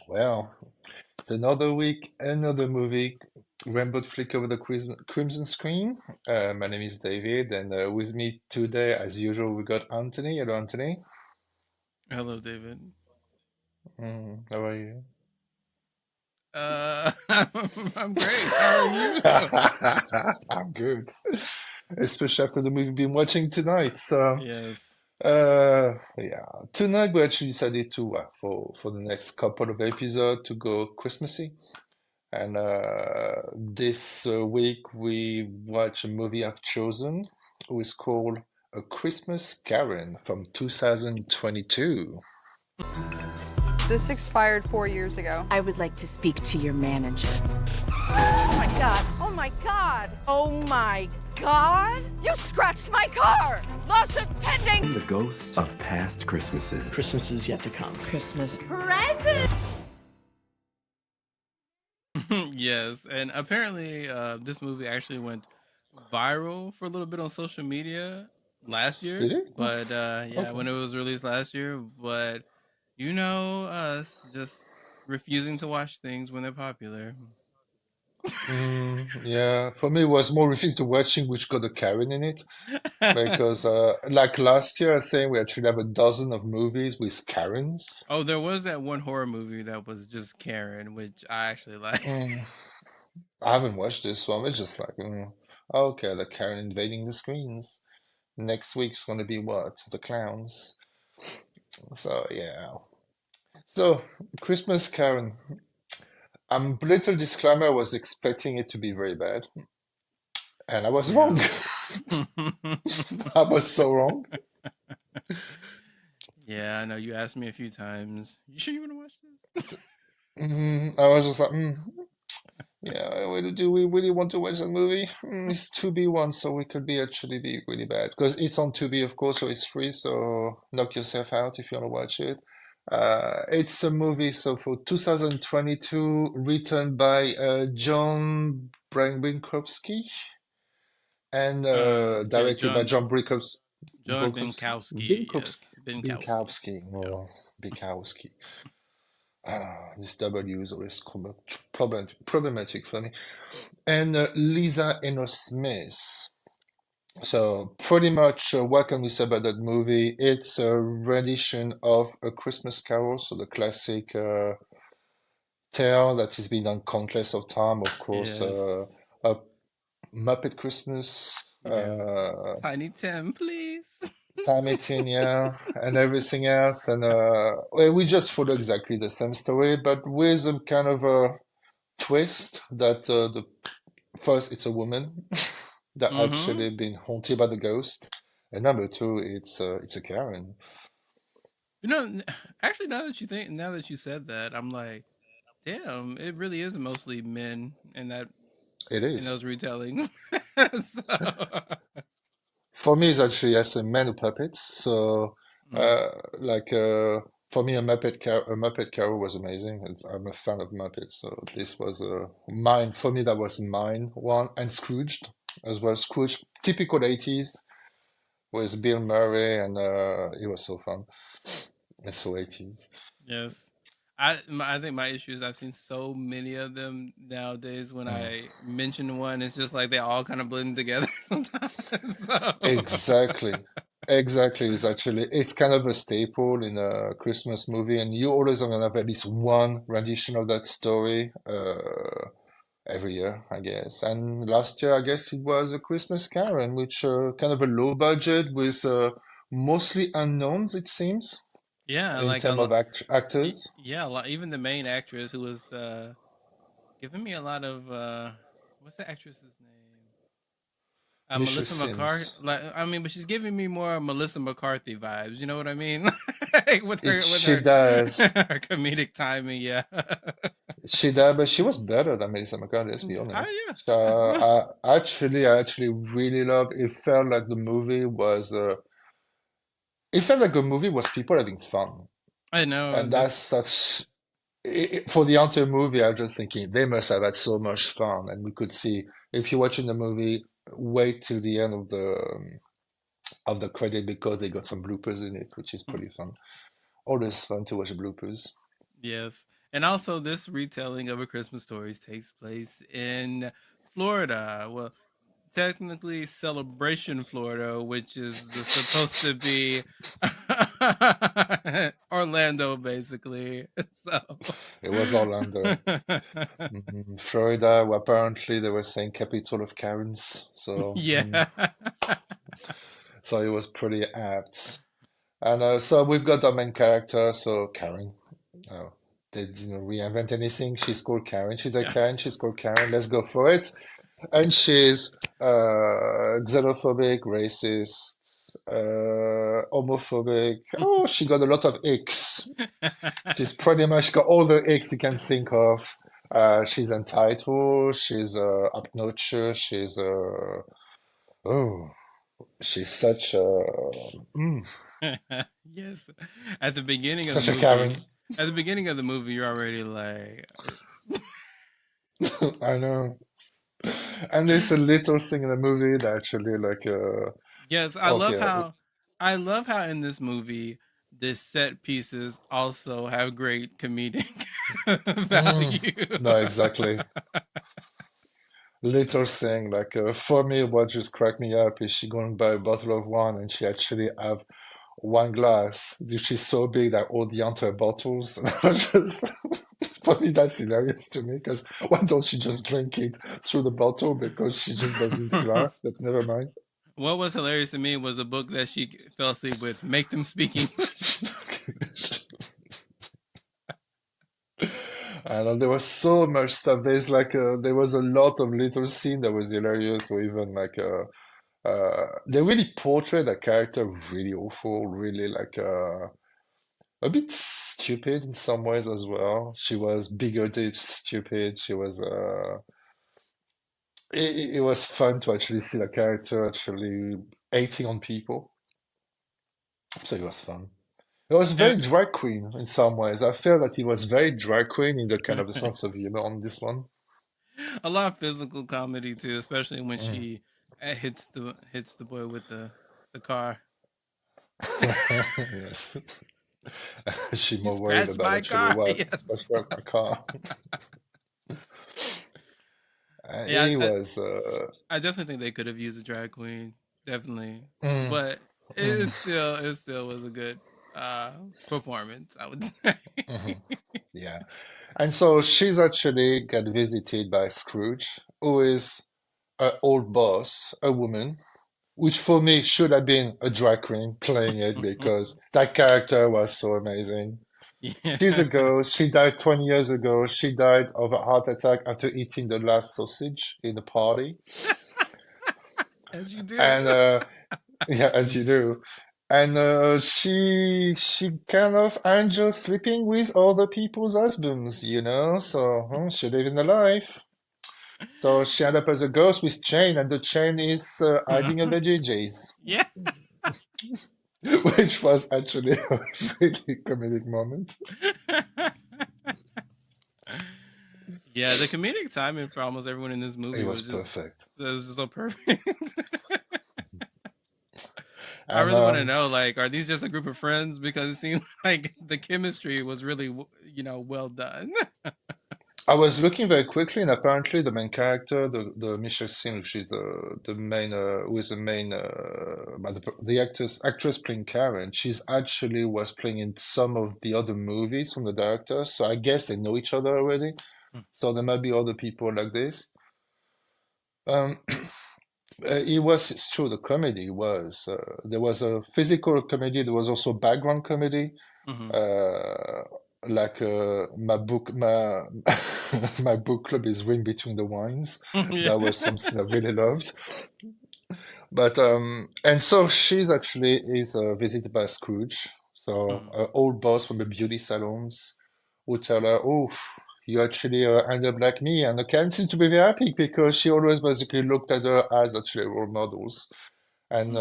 Well, it's another week, another movie. Rainbow flick over the crimson screen. My name is David, and with me today, as usual, we got Anthony. Hello, Anthony. Hello, David. How are you? I'm great. How are you? I'm good, especially after the movie we've been watching tonight. Yes. Yeah, tonight we actually decided to for the next couple of episodes to go Christmassy. And this week we watch a movie I've chosen, which is called A Christmas Karen from 2022. This expired 4 years ago. I would like to speak to your manager. Oh my god! Oh my god! Oh my god! You scratched my car! Lawsuit pending! The ghosts of past Christmases. Christmas is yet to come. Christmas. Present! Yes. And apparently, this movie actually went viral for a little bit on social media last year. Did it? But yeah, Okay. when it was released last year. But you know us just refusing to watch things when they're popular. Yeah, for me it was more refused to watching which got a Karen in it because like last year I think we actually have a dozen of movies with Karens. Oh, there was that one horror movie that was just Karen, which I actually like. Mm, I haven't watched this one. It's just like, okay, the Karen invading the screens. Next week's going to be what? The clowns. So yeah. So Christmas Karen. Little disclaimer. I was expecting it to be very bad, and I was Yeah. wrong. I was so wrong. Yeah, I know you asked me a few times. You sure you want to watch this? I was just like, yeah. Do we really want to watch that movie? It's Tubi one, so we could be actually be really bad because it's on Tubi, of course, so it's free. So knock yourself out if you want to watch it. It's a movie so for 2022, written by John Brinkowski and Yeah, directed by John John John Binkowski. Yes, Binkowski. Binkowski. Yep. Oh, Binkowski. This W is always problematic for me. And Lisa Eno Smith. So pretty much, what can we say about that movie? It's a rendition of A Christmas Carol, so the classic tale that has been done countless of time. Of course, Yes. a Muppet Christmas, Yeah. Tiny Tim, please. Time 18, yeah, and everything else. And well, we just follow exactly the same story, but with a kind of a twist that the first, it's a woman that Mm-hmm. actually been haunted by the ghost, and number two, it's a Karen. You know, actually, now that you said that, I'm like, damn, it really is mostly men in that It in is. those retellings. So, For me, it's actually as a man of puppets. So, mm, like for me, a Muppet Carol was amazing. I'm a fan of Muppets, so this was mine. For me, that was mine one, and Scrooged as well. Scrooge, typical 80s with Bill Murray, and it was so fun. It's so 80s. yes. I think my issue is I've seen so many of them nowadays. When Mm. I mention one, it's just like they all kind of blend together sometimes. So, Exactly. Exactly. It's kind of a staple in a Christmas movie, and you always are gonna have at least one rendition of that story every year, I guess. And last year, I guess it was A Christmas Karen, which kind of a low budget with mostly unknowns, it seems, yeah, in like a terms of lot. actors. Yeah, a lot. Even the main actress who was giving me a lot of what's the actress's name? Mr. Melissa McCarthy. Sims. Like, I mean, but she's giving me more Melissa McCarthy vibes. You know what I mean? with It her with she her, does. her comedic timing. Yeah. She did, but she was better than Melissa McCarthy, let's be Oh honest. yeah. So I actually really loved. It felt like the movie was. It felt like a movie was people having fun, I know. and that's That's such. For the entire movie, I was just thinking they must have had so much fun, and we could see if you're watching the movie, wait till the end of the credit because they got some bloopers in it, which is pretty fun. Always fun to watch bloopers. yes. And also, this retelling of A Christmas Story takes place in Florida. Well, technically Celebration, Florida, which is supposed to be Orlando, basically. So, It was Orlando. Florida, where apparently they were saying capital of Karens. So, yeah. so it was pretty apt. And so we've got our main character, so Karen. Oh, they didn't reinvent anything. She's called Karen. She's a Yeah. Karen. She's called Karen. Let's go for it. And she's xenophobic, racist, homophobic. Oh, she got a lot of icks. She's pretty much got all the icks you can think of. She's entitled. She's obnoxious. Oh, she's such a Yes. At the beginning of the such a Karen. movie, you're already like, I know. And there's a little thing in the movie that actually yes, okay. I love how in this movie the set pieces also have great comedic value. No, exactly. Little thing for me, what just cracked me up is she going to buy a bottle of wine and she actually have one glass which is so big that all the other bottles just for me that's hilarious to me because why don't she just drink it through the bottle because she just doesn't need glass, but never mind. What was hilarious to me was a book that she fell asleep with, Make Them Speak English. I know there was so much stuff. There was a lot of little scene that was hilarious, or even they really portrayed that character really awful, really a bit stupid in some ways as well. She was bigoted, stupid. She was it was fun to actually see the character actually hating on people. So it was fun. It was And- very drag queen in some ways. I feel that he was very drag queen in the kind of a sense of humor on this one. a lot of physical comedy too, especially when Mm. she hits the boy with the car. Yes. She You more worried scratched about my actually car. what Yes. what's wrong with my car. Yeah, He was I definitely think they could have used a drag queen, definitely, mm, but mm, it still was a good performance, I would say. mhm. Yeah. And so she's actually got visited by Scrooge, who is her old boss, a woman, which for me should have been a drag queen playing it because that character was so amazing. Yeah, She's a ghost. She died 20 years ago. She died of a heart attack after eating the last sausage in a party. as you do. And yeah, as you do. And she kind of enjoys sleeping with other people's husbands, you know? So she living the life. So she ended up as a ghost with chain, and the chain is hiding a veggies, Yeah. which was actually a really comedic moment. Yeah, the comedic timing for almost everyone in this It movie was perfect. just so perfect. I And really want to know, like, are these just a group of friends? Because it seemed like the chemistry was really, well done. I was looking very quickly, and apparently the main character, the Michelle Sim, which is the main, who is the main, the actress playing Karen, she's actually was playing in some of the other movies from the director. So I guess they know each other already. So there might be other people like this. Um, it's true, the comedy was, there was a physical comedy, there was also background comedy. Mhm. My my book club is Ring Between the Wines. Yeah. That was something I really loved. But and so she's actually is visited by Scrooge, so Mhm. her old boss from the beauty salons, who tell her, "Oh, you actually end up like me," and Karen seems to be very happy because she always basically looked at her as actually role models, and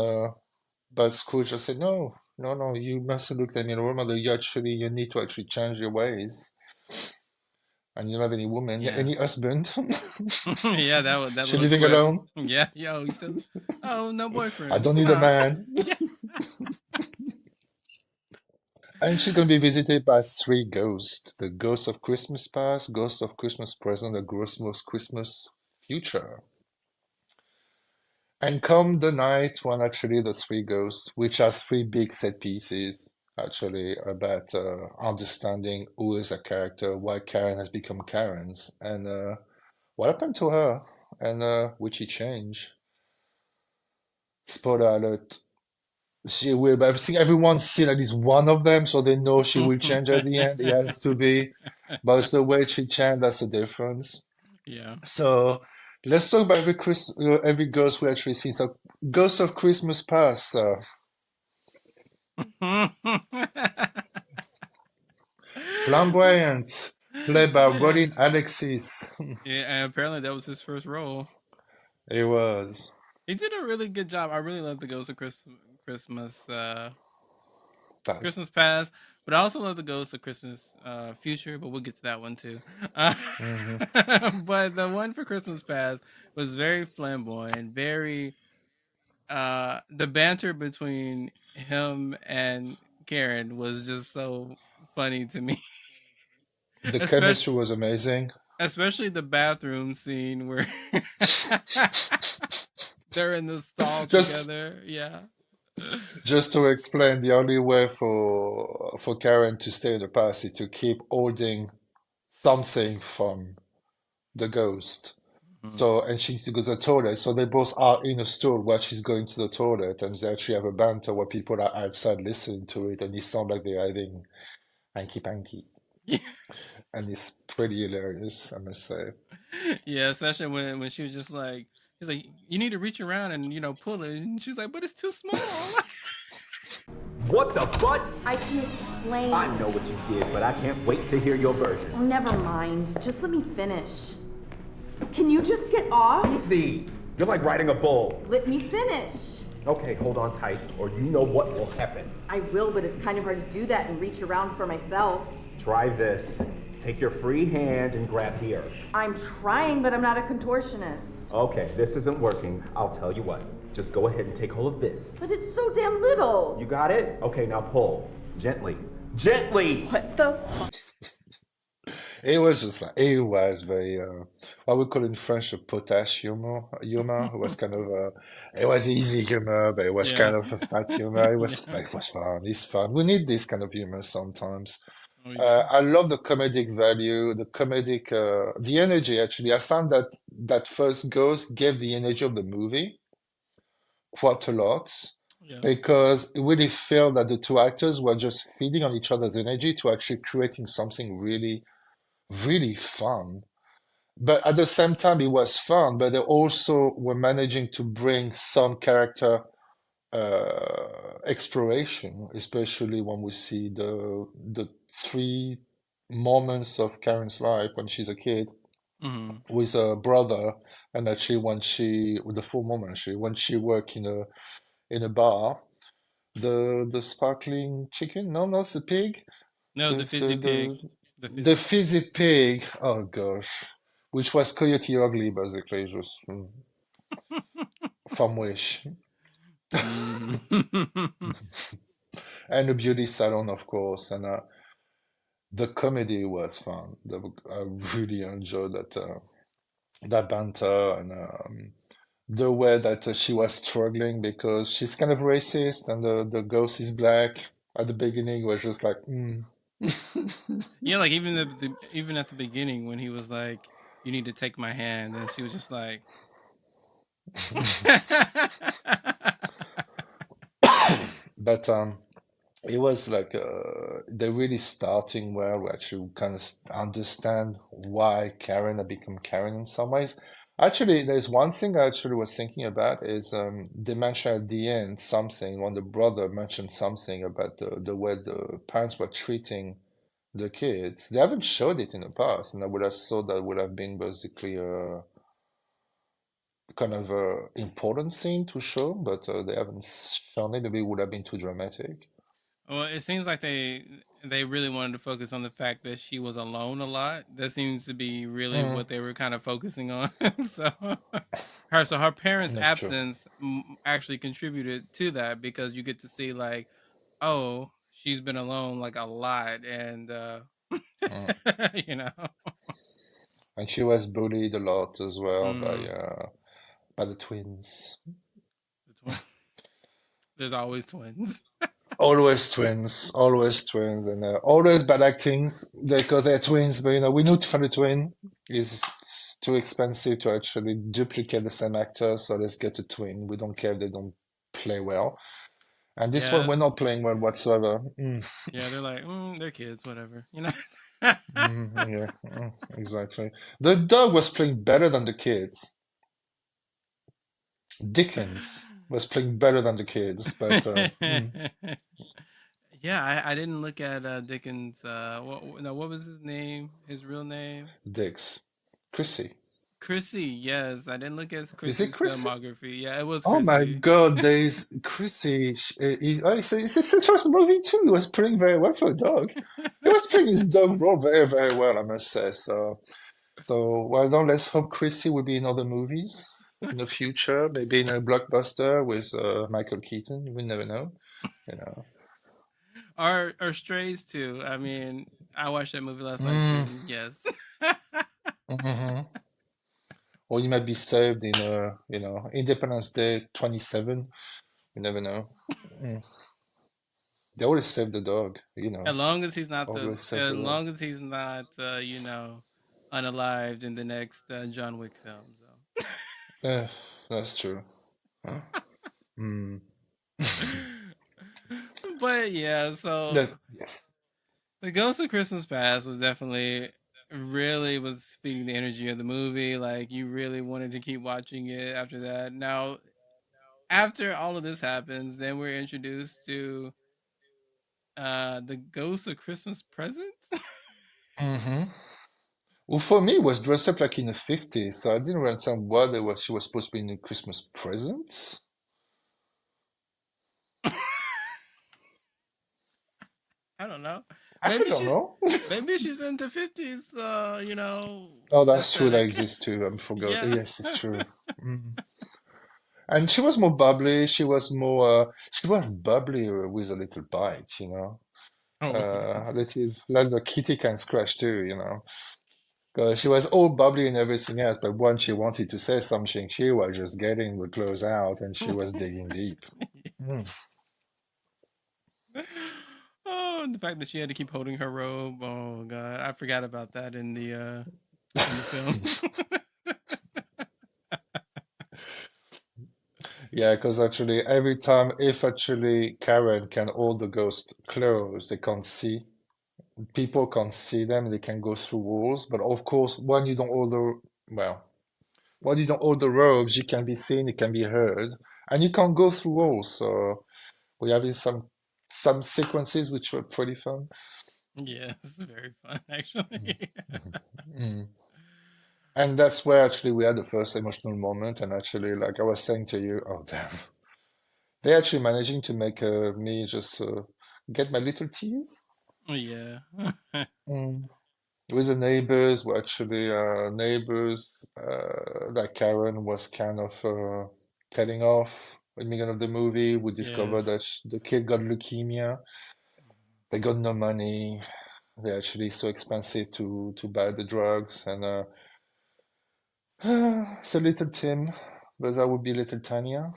but Scrooge just said, "No, no, no, you mustn't look at me as a role model. You need to actually change your ways." And you don't have any woman, Yeah. any husband. Yeah, that She little living quip. alone. Yeah, yo, you said, oh, no I boyfriend. don't need a man. Yeah. And she's going to be visited by three ghosts: the ghost of Christmas past, ghost of Christmas present, the ghost of Christmas future. And come the night when actually the three ghosts, which are three big set pieces, actually about understanding who is a character, why Karen has become Karen's, and what happened to her, and which she changed. Spoiler alert. She will, but I think everyone's seen at least one of them, so they know she will change at the end. It has to be. But it's the way she changed, that's the difference. Yeah. So let's talk about every ghost we actually see. So, Ghost of Christmas Past, flamboyant, played by Yeah. Rodin Alexis. Yeah, and apparently that was his first role. It was. He did a really good job. I really love the Ghost of Christmas Past. Christmas Past, but I also love the Ghost of Christmas Future. But we'll get to that one too. Uh, Hmm. but the one for Christmas Past was very flamboyant, very the banter between him and Karen was just so funny to me. The especially chemistry was amazing. especially the bathroom scene where they're in the stall Just together. Yeah. just to explain, the only way for Karen to stay in the past is to keep holding something from the ghost. Mhm. So, and she needs to go to the toilet. So they both are in a store while she's going to the toilet, and they actually have a banter where people are outside listening to it, and it sounds like they're having hanky panky, and it's pretty hilarious, I must say. Yeah, especially when she was just like, he's like, you need to reach around and pull it, and she's like, but it's too small. What the butt? I can explain. I know what you did, but I can't wait to hear your version. Oh, never mind. Just let me finish. Can you just get off? Easy. You're like riding a bull. Let me finish. Okay, hold on tight, or you know what will happen. I will, but it's kind of hard to do that and reach around for myself. Try this. Take your free hand and grab here. I'm trying, but I'm not a contortionist. Okay, this isn't working. I'll tell you what. Just go ahead and take hold of this. But it's so damn little. You got it? Okay, now pull. Gently. Gently! What the? It was just like, it was very, what we call in French a potache humor. Humor. It was kind of, it was easy humor, but it was Yeah. kind of a fat humor. It was, Yeah. it was fun. It's fun. We need this kind of humor sometimes. Oh, yeah. I love the comedic value, the comedic, the energy actually. I found that that first Ghost gave the energy of the movie quite a lot Yes. because it really felt that the two actors were just feeding on each other's energy to actually creating something really, really fun. But at the same time, it was fun, but they also were managing to bring some character exploration, especially when we see the three moments of Karen's life when she's a kid Hmm. with her brother, and actually when she with the full moment actually when she worked in a bar, the sparkling chicken, no, not the pig, No, the the the fizzy pig. the The the fizzy. fizzy pig. Oh gosh, which was Coyote Ugly basically, just from Wish. Mhm. And the beauty salon, of course, and the comedy was fun. I really enjoyed that banter and the way that she was struggling because she's kind of racist and the ghost is black. At the beginning, it was just like, Yeah, like even at the beginning when he was like, "You need to take my hand," and she was just like, but it was like they're really starting where we actually kind of understand why Karen had become Karen in some ways. Actually, there's one thing I actually was thinking about is they mentioned at the end something when the brother mentioned something about the way the parents were treating the kids. They haven't showed it in the past, and I would have thought that would have been basically a kind of a important scene to show, but they haven't shown it. Maybe it would have been too dramatic. well, it seems like they really wanted to focus on the fact that she was alone a lot. That seems to be really Mm, what they were kind of focusing on. So her parents' that's true. absence actually contributed to that because you get to see like, oh, she's been alone like a lot, and Mm. you know, And she was bullied a lot as well mm, by the twins. the twin. There's always twins. Always twins, and always bad actings because they're twins. But we know to find a twin is too expensive to actually duplicate the same actor, so let's get a twin. We don't care if they don't play well. And this one, Yeah, we're not playing well whatsoever. yeah. They're like, they're kids, whatever, you know. Yeah, exactly. The dog was playing better than the kids. Dickens was playing better than the kids, but Yeah, I didn't look at Dickens. What was his name? His real name? Dix. Chrissy. Chrissy. Yes, I didn't look at Is it Chrissy's Chrissy? filmography. Yeah, it was Oh my Chrissy. God, there's Chrissy. It's his first movie too. He was playing very well for a dog. He was playing his dog role very, very well, I must say. Well, now let's hope Chrissy will be in other movies in the future, maybe in a blockbuster with Michael Keaton. We never know, you know. Or Strays too. I mean, I watched that movie last night too, Mm, and yes. hmm Or he might be saved in, Independence Day 27. You never know. Mm. They always save the dog, As long as he's not always save as the dog. long as he's not, unalived in the next John Wick film. So. Eh, that's true. Huh? Mm. But yeah, so Yes. the Ghost of Christmas Past was definitely really was feeding the energy of the movie. Like you really wanted to keep watching it after that. Now, after all of this happens, then we're introduced to the Ghost of Christmas Present. hmm Well, for me, it was dressed up like in the 50s, so I didn't really understand why she was supposed to be in a Christmas present. I don't know. I Maybe don't she's know. maybe she's into 50s. Oh, that's true. That Aesthetic. exists too. I forgot. Yeah. Yes, it's true. Mm. And she was more bubbly. She was bubbly with a little bite. Oh A yes. little, like the kitty can scratch too. She was all bubbly and everything else, but once she wanted to say something, she was just getting the clothes out and she was digging deep. Mm. Oh, and the fact that she had to keep holding her robe. Oh god, I forgot about that in the film. Yeah, because actually, every time, if actually Karen can hold the ghost close, they can't see. People can't see them, they can go through walls. But of course, well, when you don't hold the robes, you can be seen, it can be heard, and you can't go through walls. So we have some sequences which were pretty fun. Yes, very fun actually. Mm. And that's where actually we had the first emotional moment. And actually, like I was saying to you, oh damn, they're actually managing to make me just get my little tears. Yeah. Mm. With the neighbors, were actually neighbors that Karen was kind of telling off in the beginning of the movie. We discovered Yes. that the kid got leukemia. They got no money. They're actually so expensive to buy the drugs. And so little Tim, but that would be little Tanya.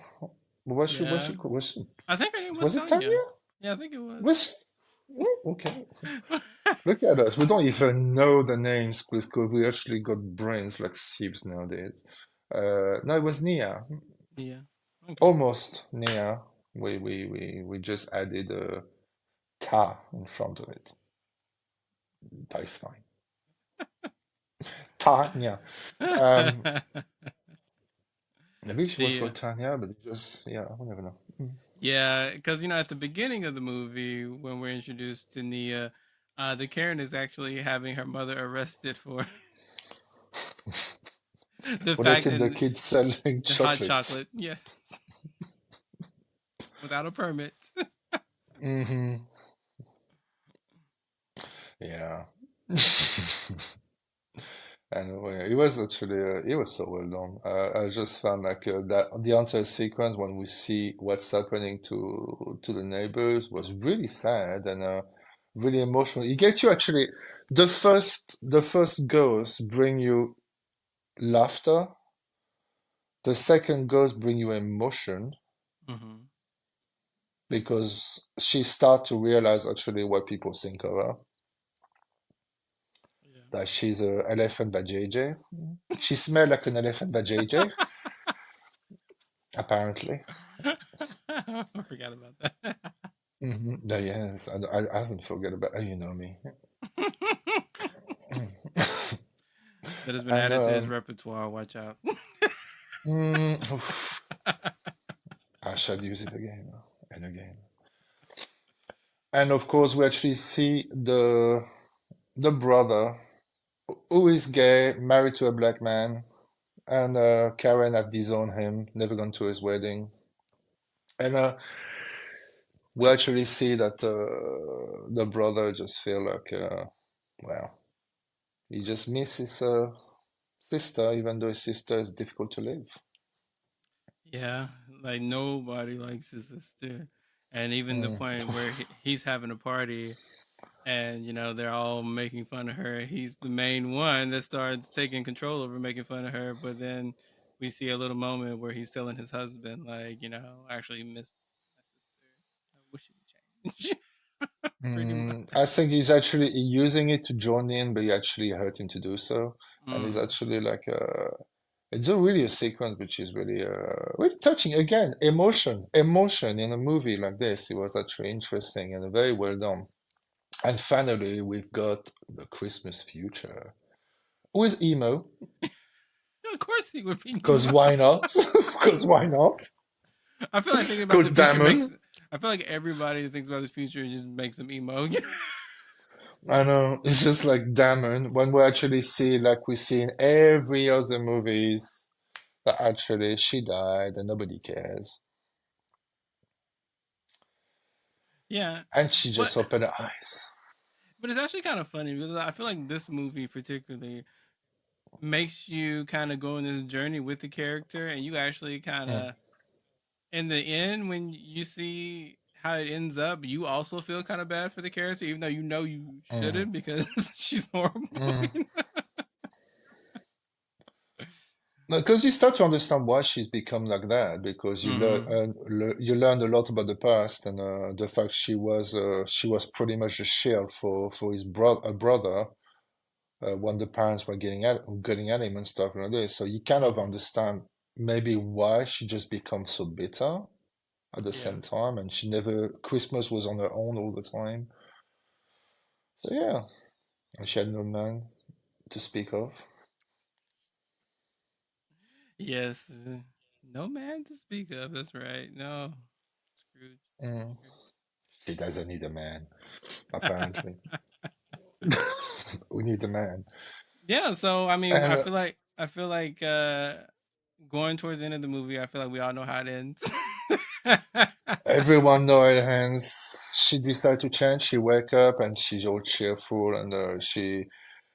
What Yeah. she called? I think her name was Was it Tanya? Tanya. Yeah, I think it was. Was okay. Look at us. We don't even know the names because we actually got brains like sieves nowadays. No, it was Nia. Yeah. Okay. Almost Nia. We just added a ta in front of it. That is fine. Tanya. Um, maybe she was the called Tanya, but just yeah, we never know. Mm. Yeah, because at the beginning of the movie, when we're introduced to Nia, the Karen is actually having her mother arrested for the For fact letting the that kids selling the hot chocolates. chocolate, yeah, without a permit. Hmm Yeah. Anyway, it was actually it was so well done. I just found like that the entire sequence when we see what's happening to the neighbors was really sad and really emotional. It gets you actually the first ghost bring you laughter. The second ghost bring you emotion Hmm. because she start to realize actually what people think of her. That she's a elephant by JJ. She smelled like an elephant by JJ, apparently. I forgot about that. Yes, I haven't forget about you know me. That has been And added to his repertoire. Watch out. oof, I shall use it again and again. And of course, we actually see the brother who is gay, married to a black man, and Karen have disowned him, never gone to his wedding. And we actually see that the brother just feel like, well, he just misses his sister, even though his sister is difficult to live. Yeah, like nobody likes his sister, and even the Mm. point where he's having a party, and they're all making fun of her. He's the main one that starts taking control over making fun of her. But then we see a little moment where he's telling his husband, like, I actually miss my sister. I wish she would change. Pretty much. I think he's actually using it to join in, but he actually hurt him to do so. And he's Mm, actually like, it's a really a sequence which is really, really touching. Again, emotion in a movie like this. It was actually interesting and very well done. And finally, we've got the Christmas future. Who is emo? of course he would be Because emo. why not? Because why not? I feel like thinking about the Good future makes. Damon. I feel like everybody that thinks about the future just makes them emo. I know. It's just like Damon when we actually see, like we see in every other movies, that actually she died and nobody cares. Yeah, And she but just opened her eyes. but it's actually kind of funny because I feel like this movie particularly makes you kind of go on this journey with the character, and you actually kind Mm, of, in the end, when you see how it ends up, you also feel kind of bad for the character, even though you mm, shouldn't because she's horrible. mm. Because you start to understand why she's become like that, because Hmm. you learn a lot about the past and the fact she was pretty much a shield for his brother when the parents were getting at him and stuff like this. So you kind of Hmm. understand maybe why she just becomes so bitter at the Yeah. same time, and Christmas was on her own all the time. So yeah, and she had no man to speak of. Yes. No man to speak of. That's right. No. Scrooge. Mm. She doesn't need a man, apparently. We need a man. Yeah. So I mean, And I feel like going towards the end of the movie, I feel like we all know how it ends. everyone know her hands. She decided to change. She wake up and she's all cheerful and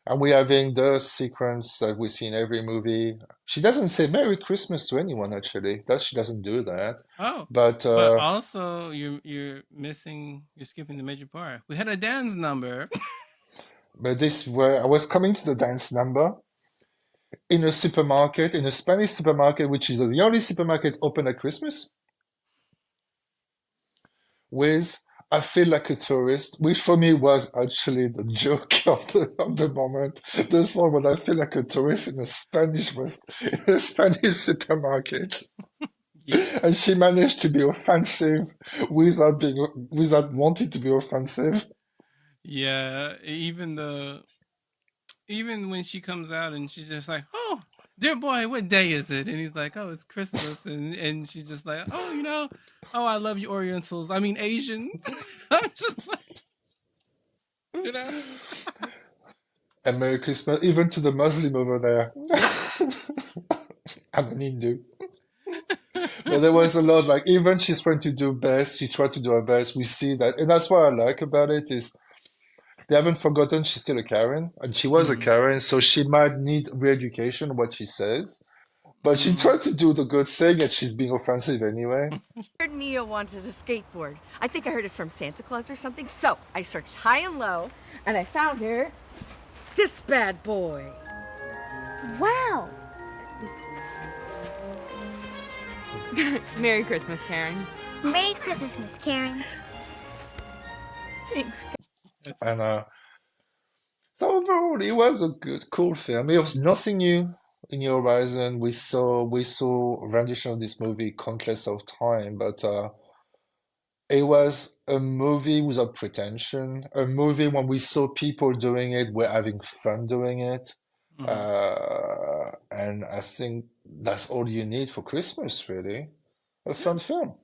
and we're having the sequence that we see in every movie. She doesn't say Merry Christmas to anyone actually. That she doesn't do that. Oh, But but also you're skipping the major part. We had a dance number. this where I was coming to the dance number in a supermarket, in a Spanish supermarket, which is the only supermarket open at Christmas, with I feel like a tourist, which for me was actually the joke of the moment. The song when I feel like a tourist in in a Spanish supermarket, Yeah, and she managed to be offensive without wanting to be offensive. yeah. Even when she comes out and she's just like, "Oh, dear boy, what day is it?" And he's like, "Oh, it's Christmas," and she's just like, "Oh, oh, I love you, Orientals. I mean Asians." I'm just like, you know. And Merry Christmas, even to the Muslim over there. I'm an Hindu. But there was a lot, like, even she's trying to do best, she tried to do her best. We see that. And that's what I like about it is they haven't forgotten she's still a Karen, and she was a Mm-hmm. Karen, so she might need re-education what she says. But she Mm-hmm. tried to do the good thing, and she's being offensive anyway. Heard Mia wanted a skateboard. I think I heard it from Santa Claus or something. So I searched high and low, and I found her this bad boy. Wow. Merry Christmas, Karen. Merry Christmas, Miss Karen. Thanks. Yes. And so overall, it was a good, cool film. It was nothing new in your horizon. We saw rendition of this movie countless of time, but it was a movie without pretension. A movie when we saw people doing it, we're having fun doing it. Mm-hmm. And I think that's all you need for Christmas, really. A Yeah. fun film.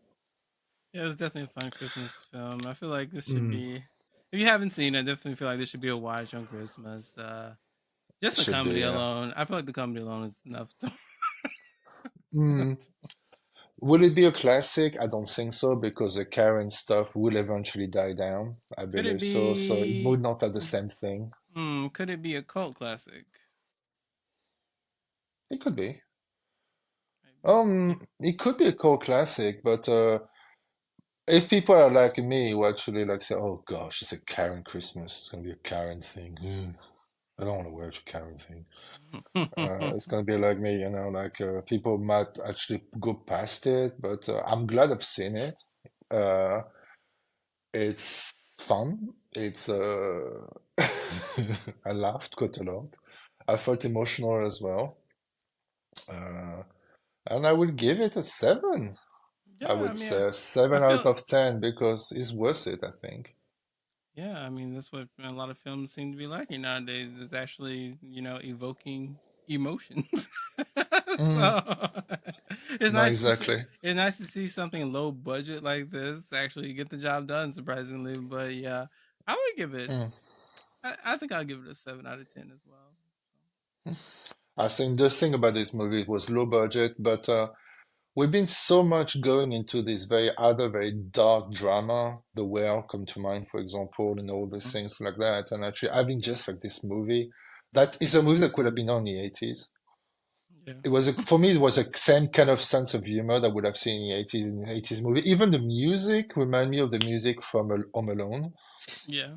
Yeah, it was definitely a fun Christmas film. I feel like this should Mm, be. If you haven't seen it, I definitely feel like this should be a watch on Christmas. Just the should be, comedy yeah. alone. I feel like the comedy alone is enough. Mm. Will it be a classic? I don't think so because the Karen stuff will eventually die down. I Could it believe so. So it be? would not have the same thing. Could it be a cult classic? It could be. Maybe. It could be a cult classic, but if people are like me who actually like say, "Oh gosh, it's a Karen Christmas. It's gonna be a Karen thing. I don't want to wear a Karen thing." It's gonna be like me, like people might actually go past it, but I'm glad I've seen it. Uh, it's fun. It's I laughed quite a lot. I felt emotional as well. Uh, and I would give it a 7. I Yeah, I would mean, say a I 7 out feel. of 10 because it's worth it, I think. Yeah, I mean that's what a lot of films seem to be lacking nowadays. Is actually evoking emotions. Mm, So it's no, nice to see. exactly. It's nice to see something low budget like this actually get the job done. Surprisingly, but yeah, I would give it. Mm. I think I'll give it a 7 out of 10 as well. I think the thing about this movie was low budget, but we've been so much going into this very dark drama. The Whale come to mind, for example, and all these Mhm. things like that. And actually having just like this movie, that is a movie that could have been on the 80s. Yeah, For me, it was a same kind of sense of humor that I would have seen in the 80s movie. Even the music remind me of the music from Home Alone. yeah,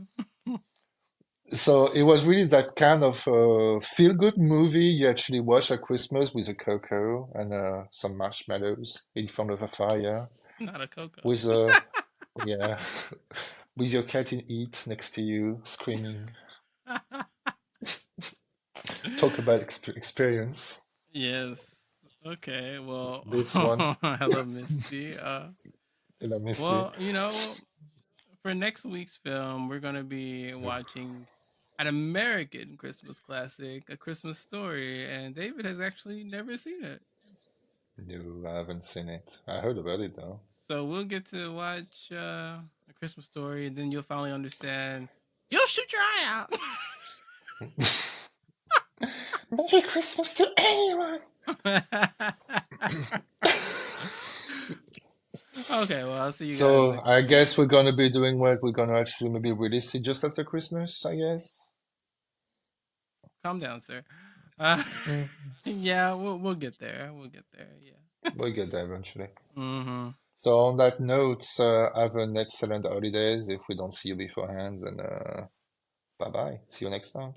So it was really that kind of feel-good movie you actually watch at Christmas with a cocoa and some marshmallows in front of a fire not a Coco. with yeah, with your cat in heat next to you, screaming. Talk about experience. Yes. Okay. Well, This one, hello, Misty. La Misty. Well, for next week's film, we're gonna be watching an American Christmas classic, A Christmas Story, and David has actually never seen it. No, I haven't seen it. I heard about it though. So we'll get to watch A Christmas Story, and then you'll finally understand. You'll shoot your eye out. Merry Christmas to anyone. Okay, well, I'll see you guys So next I week. guess we're gonna be doing what we're gonna actually maybe release it just after Christmas, I guess. Calm down, sir. Uh, Mm, yeah, we'll get there. We'll get there. Yeah. we'll get there eventually. Mm-hmm. So on that note, have an excellent holidays if we don't see you beforehand, and bye bye. See you next time.